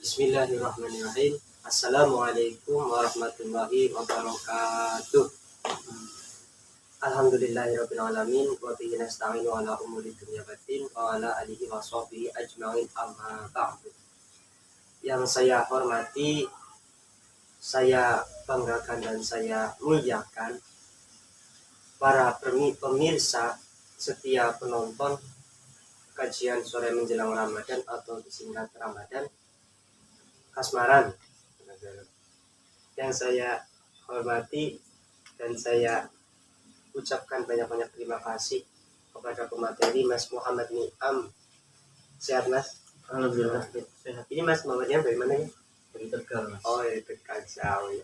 Bismillahirrahmanirrahim. Assalamualaikum warahmatullahi wabarakatuh. Alhamdulillahirabbil alamin wa bihi nasta'inu ala umuri dunya waddin wa ala alihi wa sahbihi ajmain amma ba'du. Yang saya hormati, saya banggakan dan saya muliakan para pemirsa setia penonton kajian sore menjelang Ramadan atau disingkat Ramadan Kasmaran, yang saya hormati dan saya ucapkan banyak-banyak terima kasih kepada pemateri Mas Muhammad Ni'am. Sehat Mas? Alhamdulillah Sehat. Ini Mas Muhammadnya dari mana ya? Dari Tegal, Mas. Oh, dari Tegal jauh ya.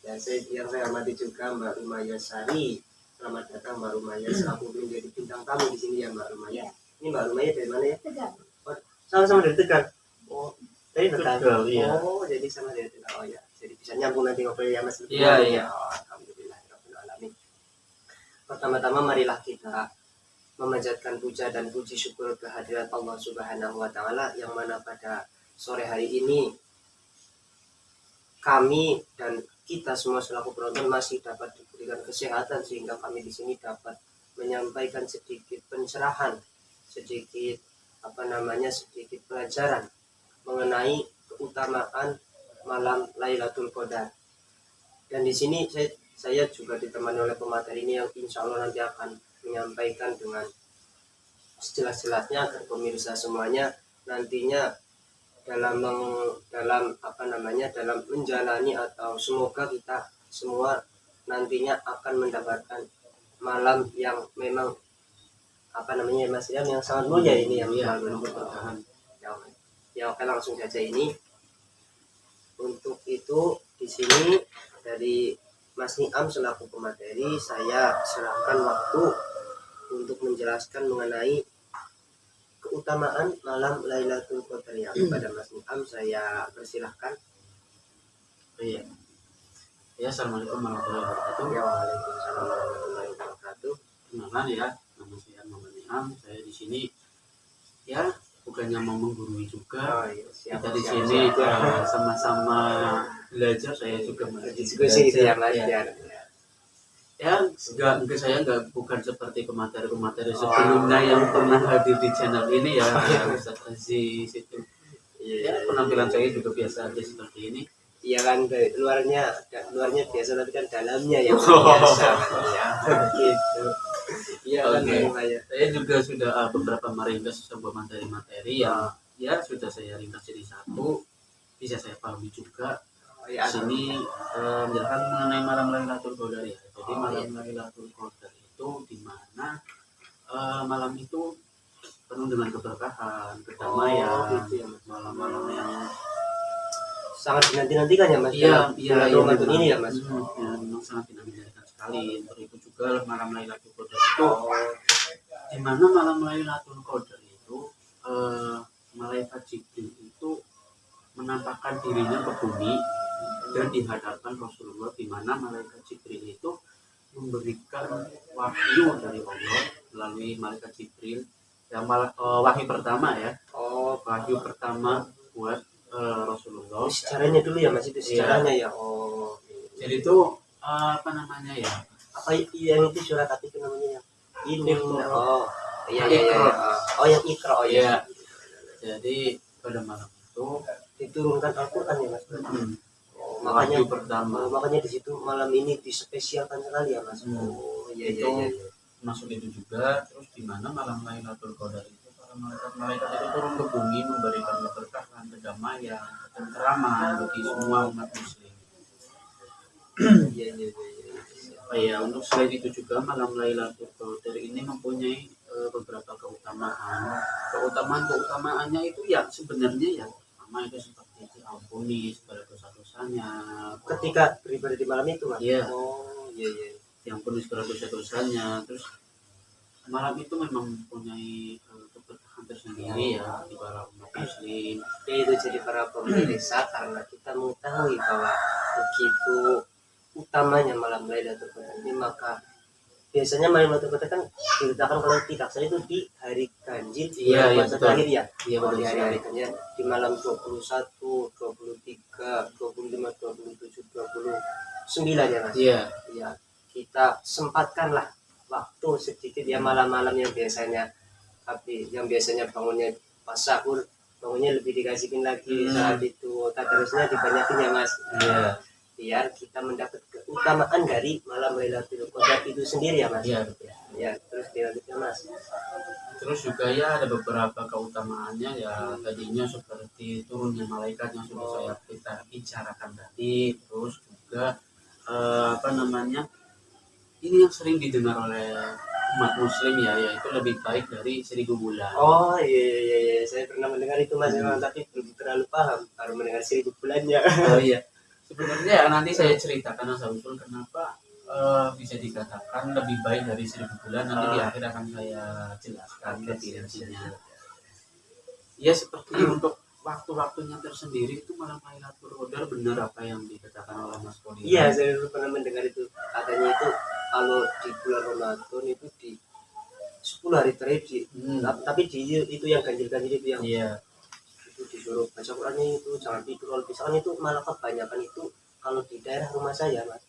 Dan yang saya hormati juga Mbak Rumaya Sari. Selamat datang Mbak Rumaya, selaku menjadi bintang tamu di sini ya Mbak Rumaya. Ini Mbak Rumaya dari mana ya? Tegal. Oh, sama-sama dari Tegal. Oh, dari Tegal. Iya. Oh, jadi sama dari Tegal. Oh ya, jadi bisa nyambung nanti ngobrol ya Mas. Iya. Oh, alhamdulillahirabbil alamin. Pertama-tama marilah kita memanjatkan puja dan puji syukur kehadirat Allah Subhanahu wa taala, yang mana pada sore hari ini kami dan kita semua selaku penonton masih dapat diberikan kesehatan sehingga kami di sini dapat menyampaikan sedikit pencerahan, sedikit sedikit pelajaran mengenai keutamaan malam Lailatul Qadar. Dan di sini saya juga ditemani oleh pemateri ini yang insya Allah nanti akan menyampaikan dengan sejelas-jelasnya agar pemirsa semuanya nantinya dalam menjalani, atau semoga kita semua nantinya akan mendapatkan malam yang memang Mas yang sangat mulia ini yang berkahan. Ya oke, langsung saja ini. Untuk itu di sini dari Mas Ni'am selaku pemateri, saya serahkan waktu untuk menjelaskan mengenai keutamaan malam Lailatul Qadar. Kepada Mas Ni'am saya persilahkan. Iya. Ya, assalamualaikum warahmatullahi wabarakatuh. Ya, waalaikumsalam warahmatullahi wabarakatuh. Kenalan ya, nama saya Muhammad Ni'am. Saya di sini ya bukannya mau menggurui juga. Oh, iya, Kita di sini sama-sama belajar. Saya juga diskusi gitu ya Mas. Ya, saya bukan seperti pemateri-pemateri sebelumnya yang pernah hadir di channel ini ya, Ustaz Aziz itu. Ya, penampilan saya juga biasa aja seperti ini. Iya kan, luarnya biasa tapi kan dalamnya yang biasa kan ya. Gitu. Iya kan, saya juga sudah beberapa meringkas sebuah materi-materi yang ya sudah saya ringkas jadi satu, bisa saya pahami juga. Di sini menjelaskan mengenai malam Lailatul Qadar ya. Jadi malam Lailatul Qadar itu di mana malam itu penuh dengan keberkahan, kedamaian, malam-malam yang sangat dinanti-nantikan ya Mas. Iya, Ramadan ini ya Mas. Ya, memang sangat dinantikan sekali. Berikut juga malam Lailatul Qadar itu di mana malam Lailatul Qadar itu malaikat Jibril itu menampakkan dirinya ke bumi dan dihadapkan Rasulullah, di mana malaikat Jibril itu memberikan wahyu dari Allah melalui malaikat Jibril. Yang wahyu pertama ya. Wahyu pertama buat Rasulullah. Sejarahnya dulu ya Mas, itu sejarahnya ya. Jadi itu ya? Apa yang itu surat apa itu namanya ya? Ini. Iya. Yang Iqra. Iya. Jadi pada malam itu diturunkan Al-Qur'an ya Mas. Makanya di situ malam ini dispesialkan sekali ya Mas. Iya. Masuk itu juga. Terus di mana malam Lailatul Qadar itu para malaikat itu turun ke bumi memberikan keberkahan, kedamaian, ketenteraman bagi semua umat muslim. Iya. Untuk selain itu juga malam Lailatul Qadar ini mempunyai beberapa keutamaan. Keutamaannya itu ya sebenarnya ya pertama itu seperti diampuni segala dosa-dosanya ketika beribadah di malam itu Mas. Iya. Iya. Diampuni segala dosa-dosanya. Terus malam itu memang mempunyai keberkahan tersendiri ya di para umat muslim. Itu jadi para pemirsa, karena kita mengetahui bahwa begitu utamanya malam Lailatul Qadar ini, maka biasanya Lailatul Qadar kan diletakkan kalau tidak salah itu di hari ganjil Iya, iya, puasa betul. terakhir ya. Iya, Oh, betul di hari-hari sekali. ganjil di malam 21, 23, 25, 27, 29 ya Mas. Iya, Iya, kita sempatkanlah waktu sedikit ya malam-malam yang biasanya bangunnya pas sahur, bangunnya lebih dikasihin lagi saat itu tadarusnya dibanyakin ya Mas. iya, Biar kita mendapat keutamaan dari malam Lailatul Qadar itu sendiri ya Mas. iya, betul. Ya, terus dilanjutkan Mas. Terus juga ya ada beberapa keutamaannya ya, tadinya seperti turunnya malaikat yang sudah kita bicarakan tadi. Terus juga apa namanya, ini yang sering didengar oleh umat muslim ya, yaitu lebih baik dari 1000 bulan. Oh iya, saya pernah mendengar itu Mas, memang, tapi belum terlalu paham, baru mendengar 1000 bulannya. Oh iya, sebenarnya ya nanti saya ceritakan asal usul kenapa bisa dikatakan lebih baik dari 1000 bulan. Nanti di akhir akan saya jelaskan lebih rincinya. Ya seperti untuk waktu-waktunya tersendiri itu malam Lailatul Qadar, benar apa yang dikatakan oleh Mas Kodi. Iya, saya dulu pernah mendengar itu. Katanya itu kalau di bulan Ramadan itu di 10 hari terakhir tapi di itu yang ganjil-ganjil itu yang Iya. itu disuruh baca Qurannya itu jangan tidur. Kalau misalkan itu malah kebanyakan itu kalau di daerah rumah saya Mas,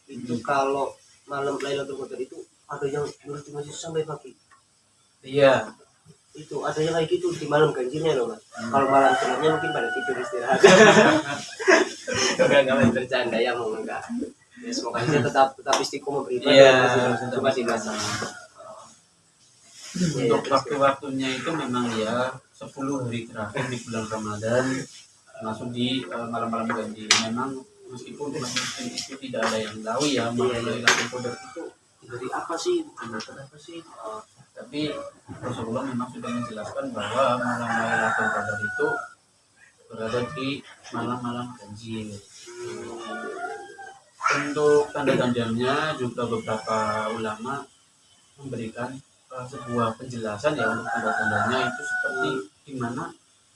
itu kalau malam Lailatul Qadar itu ada yang duduk di masjid sampai pagi. Iya. Itu ada yang kayak gitu di malam ganjilnya loh Mas. Kalau malam gelapnya mungkin pada tidur istirahat. Enggak bercanda ya, mau enggak. Ya, semoga saya tetap istiqomah beribadah. Iya, cuma di masa. Untuk waktu-waktunya itu memang ya 10 hari terakhir di bulan Ramadan, masuk di malam-malam ganjil. Memang meskipun umat muslim itu tidak ada yang tahu ya malam Lailatul Qadar itu dari apa sih, apa sih. Tapi Rasulullah memang sudah menjelaskan bahwa malam Lailatul Qadar itu berada di malam-malam ganjil. Untuk tanda-tandanya juga beberapa ulama memberikan sebuah penjelasan ya untuk tanda-tandanya itu, seperti dimana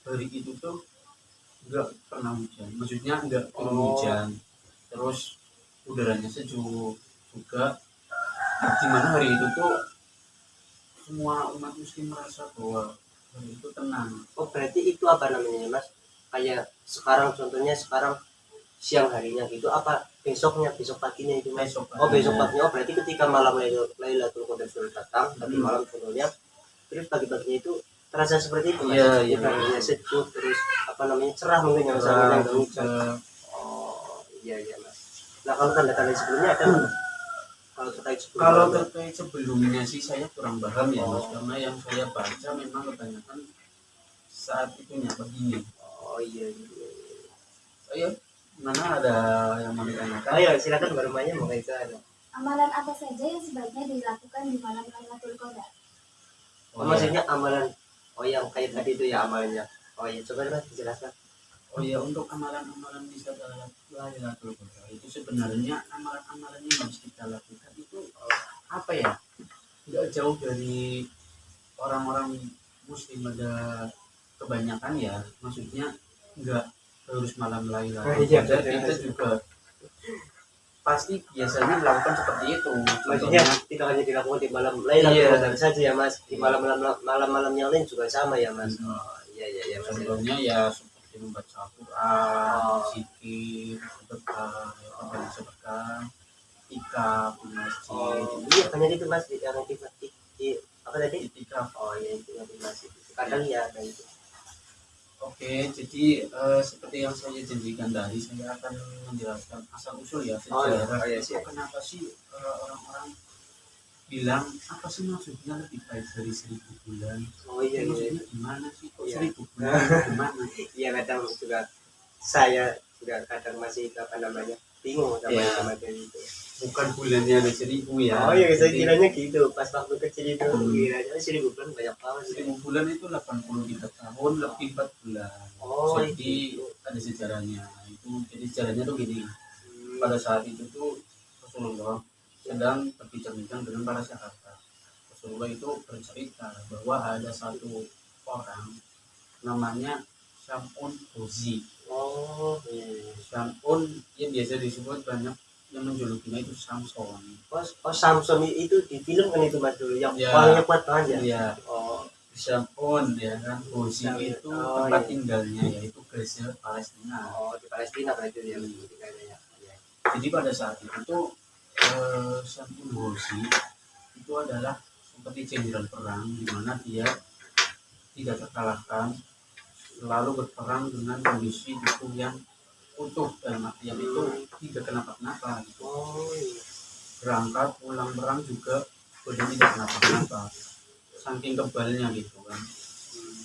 hari itu tuh nggak pernah hujan, maksudnya nggak turun hujan, terus udaranya sejuk juga, dimana hari itu tuh semua umat muslim merasa bahwa hari itu tenang. Oh berarti itu apa namanya Mas? Kayak sekarang contohnya sekarang siang harinya gitu, apa besok paginya itu Mas? Besok paginya. Berarti ketika malam Lailatul Qadar sudah datang, tapi malam sebelumnya, terus pagi-paginya itu terasa seperti itu Mas. Iya. Harinya sejuk, terus apa namanya cerah mungkin yang sama yang hujan. Oh iya Mas. Nah kalau tanda-tanda sebelumnya ada Mas? Kalau terkait sebelumnya sih saya kurang paham ya Mas, karena yang saya baca memang kebanyakan saat itunya begini. Oh iya. Ayo, mana ada yang mau ditanyakan? Ayo silakan bermainnya mau itu ada. Amalan apa saja yang sebaiknya dilakukan di malam Lailatul Qadar? Maksudnya amalan yang kayak tadi itu ya amalannya. Oh iya, coba Mas dijelaskan. Oh ya, untuk amalan-amalan di saat Lailatul Qadar itu sebenarnya amalan-amalan yang harus kita lakukan itu apa ya? Nggak jauh dari orang-orang muslim ada kebanyakan ya, maksudnya nggak harus malam Lailatul Qadar, kita juga pasti biasanya melakukan seperti itu. Maksudnya tidak hanya dilakukan di malam Lailatul Qadar saja ya Mas, di malam-malam yang lain juga sama ya Mas. Iya Mas. Contohnya ya seperti membaca Al-Quran, zikir, sedekah, ikaf di masjid. Iya banyak itu Mas yang di apa tadi? Ikaf. Oh iya itu yang di masjid. Kadang ya kayak itu. Oke, jadi seperti yang saya janjikan tadi, saya akan menjelaskan asal usul ya sejarah itu kenapa sih orang-orang bilang apa sih maksudnya lebih baik dari 1000 bulan. Maksudnya gimana sih kok 1000 bulan gimana? Iya kadang juga saya juga kadang masih apa namanya bingung sama itu. Bukan bulannya ada 1000 ya. Oh iya saya kiranya gitu pas waktu kecil itu kiranya 1000 bulan banyak banget. 1000 bulan itu 83 tahun lebih 4 bulan. Jadi ada sejarahnya itu. Jadi sejarahnya tuh gini, pada saat itu tuh Rasulullah sedang berbincang-bincang dengan para sahabat. Rasulullah itu bercerita bahwa ada satu orang namanya Syam'un Huzi. Syam'un yang biasa disebut banyak yang menjulukinya itu Samson. Samson itu di film kan itu mas dulu yang Ya. palingnya kuat banget ya. Iya, Oh Samson ya kan. Hosi itu Oh, tempat iya. tinggalnya yaitu Gaza, Palestina. di Palestina berarti dia Hmm. tinggalnya ya. Iya. Jadi pada saat itu tuh Samson Hosi itu adalah seperti jenderal perang di mana dia tidak terkalahkan, selalu berperang dengan kondisi tubuh yang utuh dan artian itu tidak kenapa-kenapa gitu. Oh iya. Berangkat pulang perang juga badan tidak kenapa-kenapa, saking kebalnya gitu kan.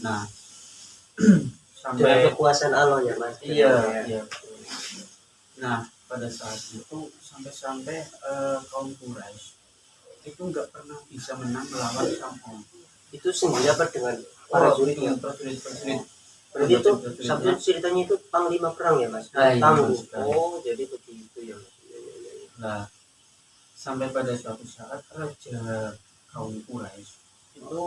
Nah Dengan sampai kekuasaan Allah ya mas. iya Ya. iya. Nah pada saat itu sampai kaum Quraisy itu nggak pernah bisa menang melawan Samson. Itu sendiri apa dengan para juridnya? Prajurit-prajurit. Berarti itu Prajurit-prajuritnya. Samson ceritanya itu panglima perang ya mas. Ah, iya, Tangguh. betul sekali. Oh jadi begitu ya mas. Iya, iya, iya, iya. Nah, sampai pada suatu saat raja kaum Quraisy itu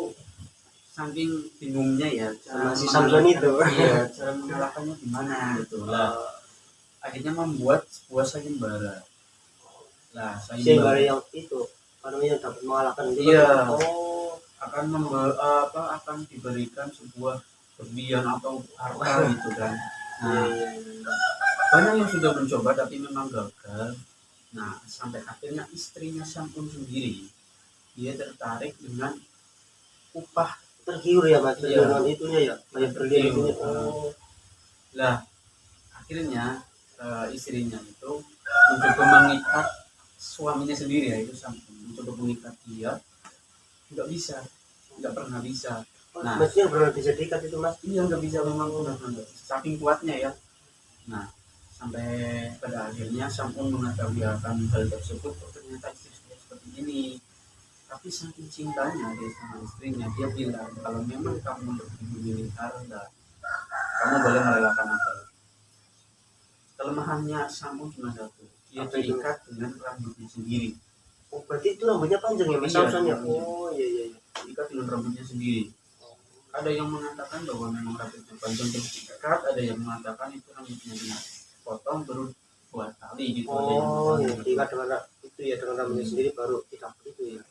saking bingungnya ya Sama si Samson itu. iya, cara mengalahkannya gimana gitu lah. Akhirnya membuat sebuah sayembara. Lah, Sehingga sayembara yang itu yang dapat mengalahkan itu Iya. kan. Oh akan diberikan sebuah berlian atau harta gitu kan. Nah, iya, iya, iya. banyak yang sudah mencoba tapi memang gagal. Nah, sampai akhirnya istrinya Samson sendiri dia tertarik dengan upah. Tergiur ya mas Iya. dengan itunya ya kayak berlian itu. Tergiur. Oh Lah, akhirnya istrinya itu mencoba mengikat suaminya sendiri yaitu Samson, mencoba mengikat dia, nggak pernah bisa. Nah, maksudnya benar bisa diikat itu mas. iya nggak bisa, memang benar-benar saking kuatnya ya. Nah, sampai pada akhirnya Samson mengetahui akan hal tersebut, oh ternyata istri saya seperti ini. Tapi saking cintanya dia sama istrinya, dia bilang kalau memang kamu lebih memilih harta, kamu boleh merelakan apa. Kelemahannya Samson cuma satu, dia Apa itu? diikat dengan rambutnya sendiri. Oh berarti itu rambutnya panjang ya mas Iya, Samson ya. rambutnya. Oh iya iya iya. Diikat dengan rambutnya sendiri. Ada yang mengatakan bahwa memang rambutnya panjang terus diikat, ada yang mengatakan itu rambutnya dipotong baru buat tali gitu. Ada yang Oh mengatakan ya gitu. diikat dengan itu ya dengan rambutnya sendiri baru tidak itu ya.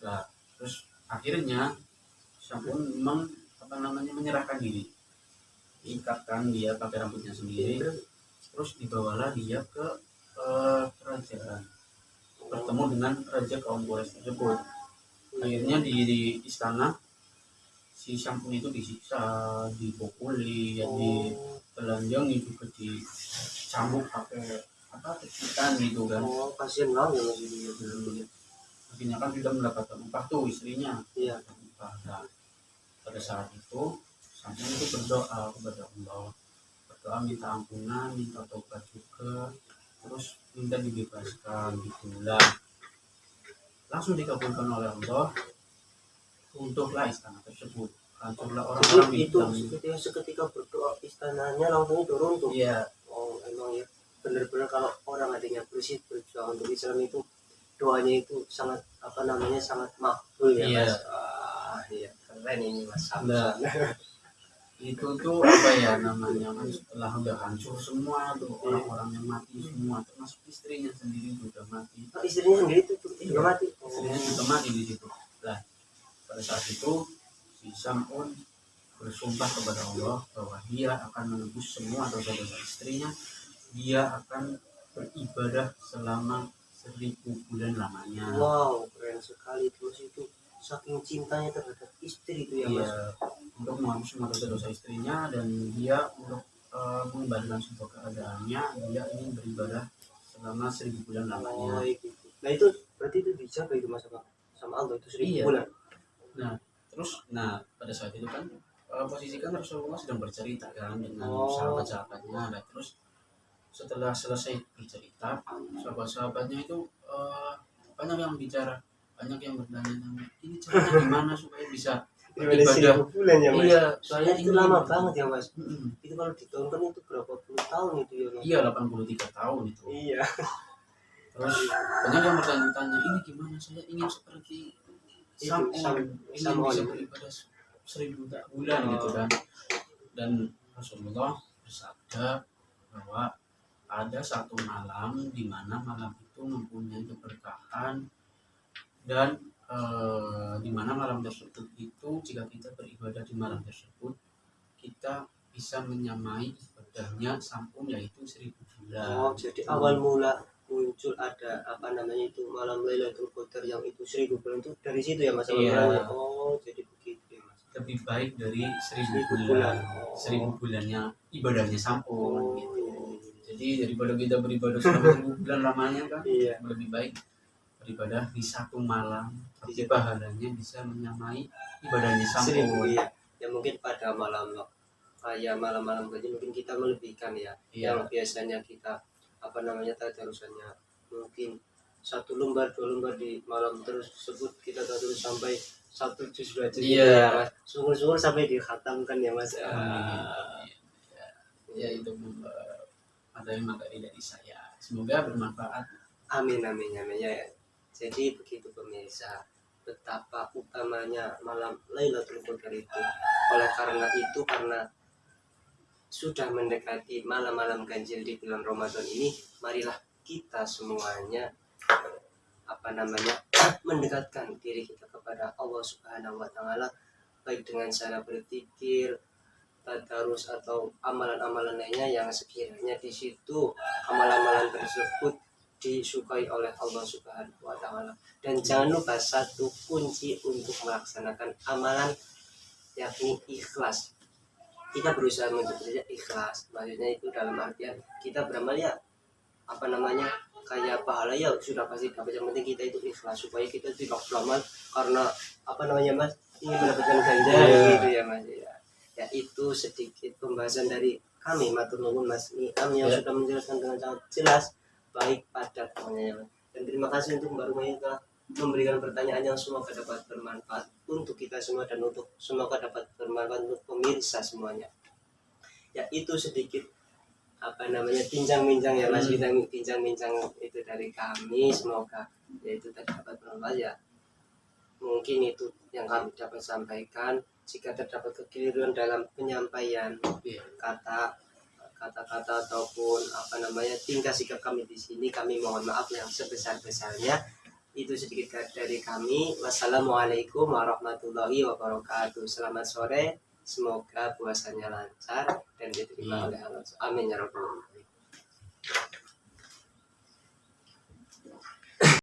Nah, terus akhirnya Samson memang menyerahkan diri, diikatkan dia pakai rambutnya sendiri, terus dibawalah dia ke kerajaan, bertemu dengan raja kaum Quraisy tersebut. Akhirnya di istana si Samson itu disiksa, dipukuli, ya, ditelanjangi juga, dicambuk pakai pecutan gitu kan. Oh kasihan banget ya mas itu ya. Akhirnya kan sudah mendapatkan upah tuh istrinya. Iya. Nah, pada saat itu Samson itu berdoa kepada Allah, berdoa minta ampunan, minta tobat juga, terus minta dibebaskan gitulah. Langsung dikabulkan oleh Allah, runtuhlah istana tersebut, hancurlah orang-orang di Itu dalamnya. seketika berdoa istananya langsung itu runtuh. Iya, Oh emang ya benar-benar kalau orang adanya bersih berjuang untuk Islam itu doanya itu sangat sangat makbul ya Iya. mas. Iya keren ini mas Nah, Samson. itu tuh apa ya namanya kan, setelah udah hancur semua tuh orang-orang yang mati semua, termasuk istrinya sendiri juga mati. Oh, istrinya sendiri itu juga mati. Istrinya juga mati di situ. Lah, pada saat itu si Samson bersumpah kepada Allah bahwa dia akan menebus semua dosa-dosa istrinya. Dia akan beribadah selama 1000 bulan lamanya. Wow keren sekali terus itu saking cintanya terhadap istri itu ya mas. Iya, untuk menghapus semua dosa-dosa istrinya, dan dia untuk mengembalikan sebuah keadaannya, dia ingin beribadah selama 1000 bulan Oh lamanya. gitu. Nah itu berarti itu dijaga itu mas sama Allah itu 1000 Iya. bulan. Nah, terus pada saat itu kan posisi kan Rasulullah sedang bercerita kan dengan Oh. sahabat-sahabatnya. Nah, terus setelah selesai bercerita, sahabat-sahabatnya itu banyak yang bicara, banyak yang bertanya-tanya, ini caranya gimana supaya bisa Ibadah beribadah. 1000 bulan ya mas. Iya, Soalnya itu ingin. lama banget ya mas. Mm-mm. Itu kalau ditonton itu berapa puluh tahun itu ya mas. Iya, 83 tahun itu. Iya. Terus banyak yang bertanya-tanya, ini gimana, saya ingin seperti Samson, ingin Samson. bisa beribadah 1000 bulan gitu kan. Dan Rasulullah bersabda bahwa ada satu malam di mana malam itu mempunyai keberkahan dan di mana malam tersebut itu jika kita beribadah di malam tersebut kita bisa menyamai ibadahnya sampun yaitu 1000 bulan. Jadi awal mula muncul ada apa namanya itu malam Lailatul Qadar yang itu 1000 bulan itu dari situ ya Mas awal Iya. mulanya. Jadi begitu ya Mas. Lebih baik dari 1000 1000 bulan. bulan. 1000 bulannya ibadahnya sampun gitu. Iya. Jadi daripada kita beribadah selama 1000 bulan lamanya kan, Iya. lebih baik beribadah di satu malam tapi pahalanya bisa menyamai ibadahnya 1000 sampun. ya. Ya mungkin pada malam kayak malam-malam gaji mungkin kita melebihkan ya. Iya. Yang biasanya kita apa namanya tadarusannya mungkin 1 lembar 2 lembar di malam tersebut kita tadarus sampai 1 juz 2 juz Iya. gitu ya Mas. Sungguh-sungguh sampai dikhatamkan ya Mas. Ya itu ada yang materi dari saya. Semoga bermanfaat. Amin amin amin ya. Jadi begitu pemirsa, betapa utamanya malam Lailatul Qadar itu. Oleh karena itu, karena sudah mendekati malam-malam ganjil di bulan Ramadan ini, marilah kita semuanya apa namanya mendekatkan diri kita kepada Allah Subhanahu wa taala baik dengan cara berzikir, tadarus atau amalan-amalan lainnya yang sekiranya di situ amalan-amalan tersebut disukai oleh Allah Subhanahu wa taala. Dan jangan lupa satu kunci untuk melaksanakan amalan yakni ikhlas. Kita berusaha untuk bekerja ikhlas. Maksudnya itu dalam artian kita beramal ya apa namanya kayak pahala ya sudah pasti dapat, yang penting kita itu ikhlas supaya kita tidak beramal karena apa namanya Mas ingin mendapatkan ganjaran gitu ya Mas ya. Ya itu sedikit pembahasan dari kami matur nuwun Mas Niam yang sudah menjelaskan dengan sangat jelas baik padat namanya Mas. Dan terima kasih untuk Mbak Rumah yang telah memberikan pertanyaan yang semoga dapat bermanfaat untuk kita semua dan untuk semoga dapat bermanfaat untuk pemirsa semuanya. Ya itu sedikit apa namanya bincang-bincang ya Mas, bincang-bincang itu dari kami, semoga ya itu dapat bermanfaat ya. Mungkin itu yang kami dapat sampaikan. Jika terdapat kekeliruan dalam penyampaian kata-kata ataupun apa namanya tingkah sikap kami di sini, kami mohon maaf yang sebesar-besarnya. Itu sedikit dari kami. Wassalamualaikum warahmatullahi wabarakatuh. Selamat sore. Semoga puasanya lancar dan diterima oleh Allah. Amin ya rabbal alamin.